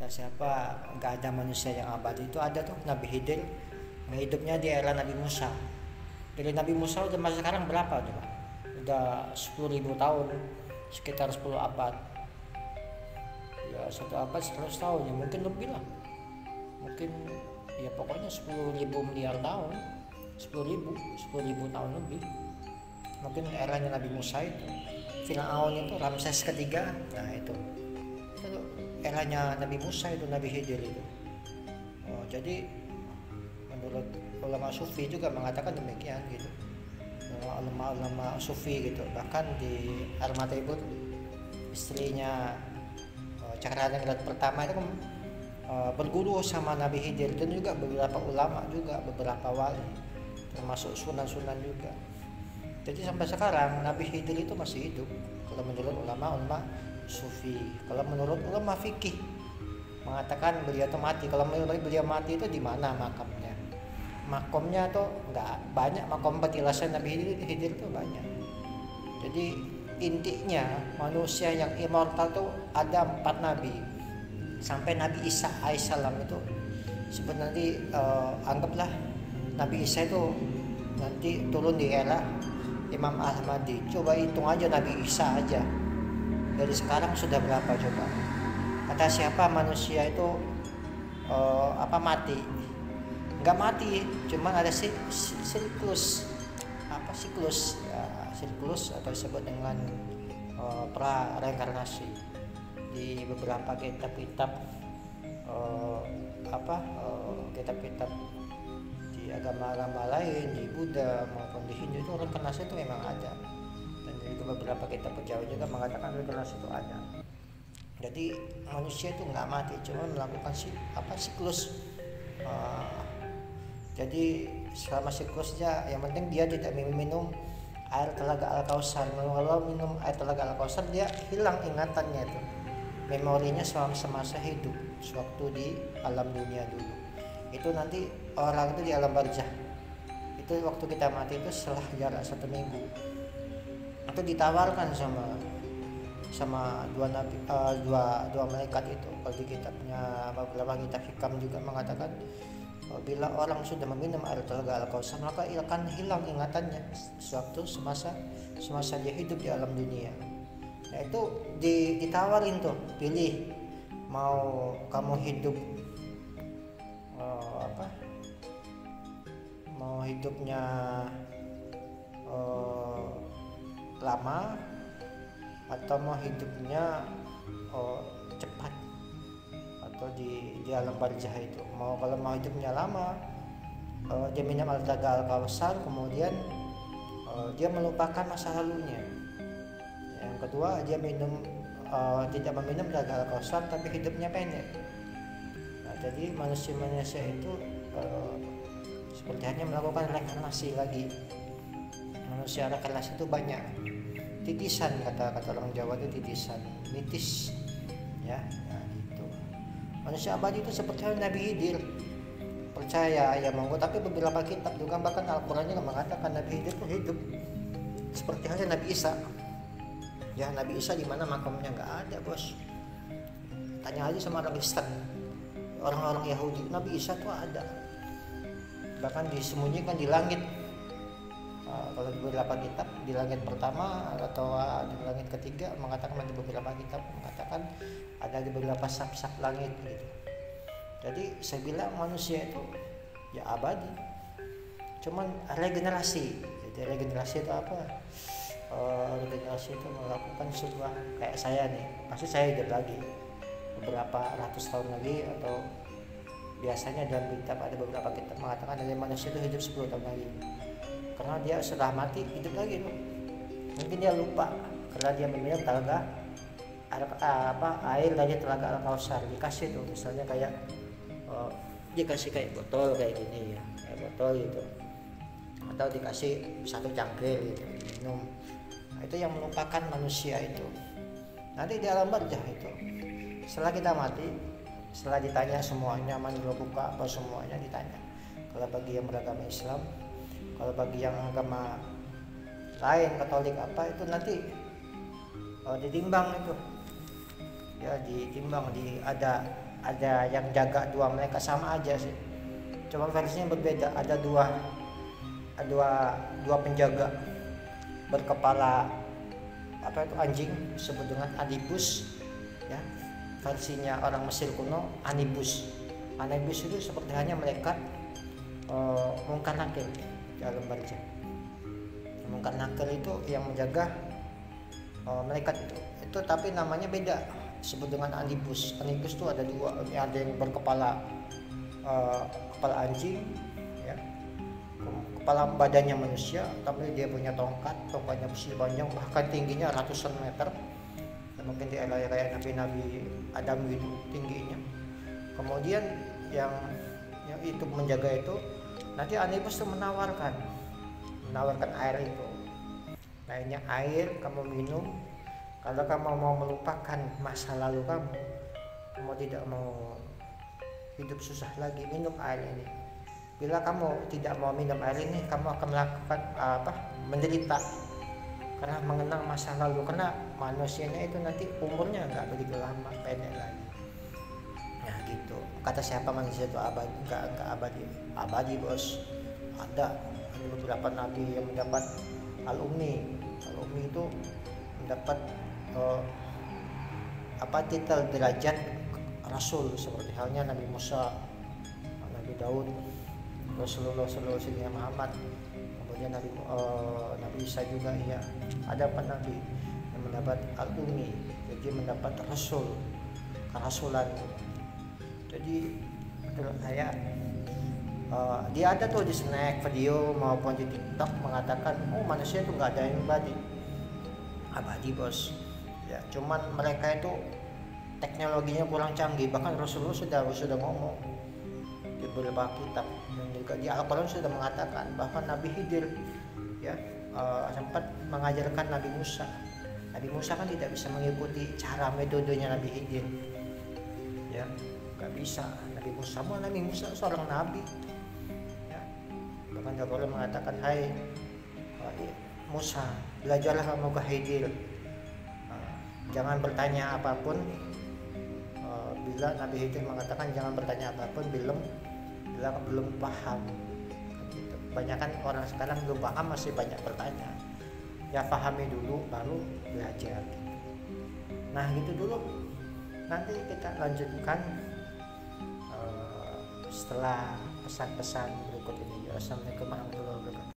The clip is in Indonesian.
Dan siapa, nggak ada manusia yang abadi. Itu ada tuh Nabi Khidir, hidupnya di era Nabi Musa. Dari Nabi Musa udah masa sekarang berapa coba? Udah 10.000 tahun, sekitar 10 abad. Ya satu abad 100 tahun ya, mungkin lebih lah. Mungkin ya pokoknya 10.000 miliar tahun, 10.000 tahun lebih. Mungkin eranya Nabi Musa itu, Firaun itu, Ramses ketiga, nah itu eranya Nabi Musa itu, Nabi Khidir itu. Jadi menurut ulama sufi juga mengatakan demikian gitu. Ulama sufi gitu, bahkan di Al-Mataibur, istrinya Cakraningrat pertama itu berguru sama Nabi Khidir, dan juga beberapa ulama juga, beberapa wali, termasuk sunan-sunan juga. Jadi sampai sekarang Nabi Khidir itu masih hidup kalau menurut ulama sufi. Kalau menurut ulama fikih mengatakan beliau itu mati. Kalau menurut beliau mati itu di mana makamnya? Makamnya tuh nggak banyak, makom petilasan Nabi Khidir itu banyak. Jadi intinya manusia yang immortal tuh ada 4 nabi. Sampai Nabi Isa alaihissalam itu sebenarnya anggaplah Nabi Isa itu nanti turun di era Imam Al-Mahdi. Coba hitung aja Nabi Isa aja, dari sekarang sudah berapa coba? Kata siapa manusia itu mati? Nggak mati, cuman ada siklus siklus atau disebut dengan pra reinkarnasi. Di beberapa kitab-kitab kitab-kitab di agama-agama lain, di Buddha maupun di Hindu, itu reinkarnasi itu memang ada. Dan juga beberapa kitab Jawa juga mengatakan reinkarnasi itu ada. Jadi manusia itu nggak mati, cuma melakukan siklus. Jadi selama siklusnya yang penting dia tidak minum air telaga Al-Kausar. Kalau minum air telaga Al-Kausar dia hilang ingatannya itu, memorinya selama semasa hidup, sewaktu di alam dunia dulu. Itu nanti orang itu di alam barzah, itu waktu kita mati itu setelah jarak 1 minggu, itu ditawarkan sama dua malaikat itu. Kalau di kitabnya beberapa kitab hikam juga mengatakan bila orang sudah meminum air telaga Al-Kausar maka akan hilang ingatannya sewaktu semasa dia hidup di alam dunia. Nah itu ditawarin tuh, pilih mau kamu hidup mau hidupnya lama atau mau hidupnya cepat atau di alam barzah itu. Kalau mau hidupnya lama, dia minum al-telaga Al-Kausar, kemudian dia melupakan masa lalunya. Yang kedua, dia tidak meminum telaga Al-Kausar tapi hidupnya pendek. Nah, jadi manusia itu seperti hanya melakukan reinkarnasi lagi. Manusia reinkarnasi itu banyak, titisan, kata orang Jawa itu titisan, nitis ya. Nah, itu manusia abadi itu seperti Nabi Khidir, percaya ya monggo, tapi beberapa kitab juga bahkan Al-Quran juga mengatakan Nabi Khidir itu hidup seperti halnya Nabi Isa. Ya Nabi Isa di mana makamnya? Nggak ada bos. Tanya aja sama orang Kristen, orang-orang Yahudi, Nabi Isa itu ada, bahkan disembunyikan di langit. Kalau di beberapa kitab di langit pertama atau di langit ketiga mengatakan, di beberapa kitab mengatakan ada di beberapa sap-sap langit gitu. Jadi saya bilang manusia itu ya abadi, cuman regenerasi. Jadi regenerasi itu apa? Regenerasi itu melakukan sebuah, kayak saya nih, pasti saya hidup lagi beberapa ratus tahun lagi, atau biasanya dalam kitab ada beberapa kitab mengatakan dari manusia itu hidup 10 tahun lagi, karena dia setelah mati hidup lagi tuh. Mungkin dia lupa karena dia meminum telaga air dari telaga Al-Kausar, dikasih tuh misalnya kayak dikasih kayak botol kayak gini ya, kayak botol gitu, atau dikasih 1 cangkir gitu minum. Nah, itu yang melupakan manusia itu. Nanti di alam barzah itu setelah kita mati, setelah ditanya semuanya, manila buka apa semuanya ditanya. Kalau bagi yang beragama Islam, kalau bagi yang agama lain, Katolik apa itu nanti ditimbang itu ya, ditimbang ada ada yang jaga dua, mereka sama aja sih, cuma versinya berbeda. Ada dua penjaga berkepala apa itu anjing, disebut dengan Anubis ya. Versinya orang Mesir kuno Anubis itu seperti hanya malaikat Munkar Nakir di alam barzah. Munkar Nakir itu yang menjaga malaikat itu tapi namanya beda, disebut dengan Anubis. Anubis itu ada dua, ada yang berkepala kepala anjing ya, kepala badannya manusia, tapi dia punya tongkatnya besar panjang, bahkan tingginya ratusan meter, dan mungkin di era Nabi Adam itu tingginya. Kemudian yang itu menjaga itu, nanti Anubis itu menawarkan air itu. Nah ini air kamu minum, kalau kamu mau melupakan masa lalu kamu tidak mau hidup susah lagi, minum air ini. Bila kamu tidak mau minum air ini, kamu akan melakukan menderita karena mengenang masa lalu, karena manusianya itu nanti umurnya nggak begitu lama, pendek lagi. Nah gitu. Kata siapa manusia itu abadi? Nggak abadi bos. Ada beberapa nabi yang mendapat al-ummi itu mendapat titel derajat rasul, seperti halnya Nabi Musa, Nabi Daud, Rasulullah Sayyidina Muhammad, kemudian Nabi Isa juga ya. Ada nabi yang mendapat al-ummi, jadi mendapat kerasulan. Jadi menurut saya dia ada tuh di snack video maupun di TikTok mengatakan manusia itu nggak ada yang abadi bos ya, cuman mereka itu teknologinya kurang canggih. Bahkan Rasulullah sudah ngomong di beberapa kitab dan juga di Al-Quran sudah mengatakan bahwa Nabi Khidir ya sempat mengajarkan Nabi Musa. Nabi Musa kan tidak bisa mengikuti cara metodenya Nabi Khidir ya, nggak bisa. Nabi Musa seorang nabi ya. Bahkan Al-Quran mengatakan, hai Musa, belajarlah kamu ke Khidir, jangan bertanya apapun. Bila Nabi Khidir mengatakan jangan bertanya apapun bila belum paham gitu. Kebanyakan orang sekarang belum paham masih banyak bertanya, ya pahami dulu baru belajar. Nah gitu dulu, nanti kita lanjutkan setelah pesan-pesan berikut ini. Assalamualaikum warahmatullahi wabarakatuh.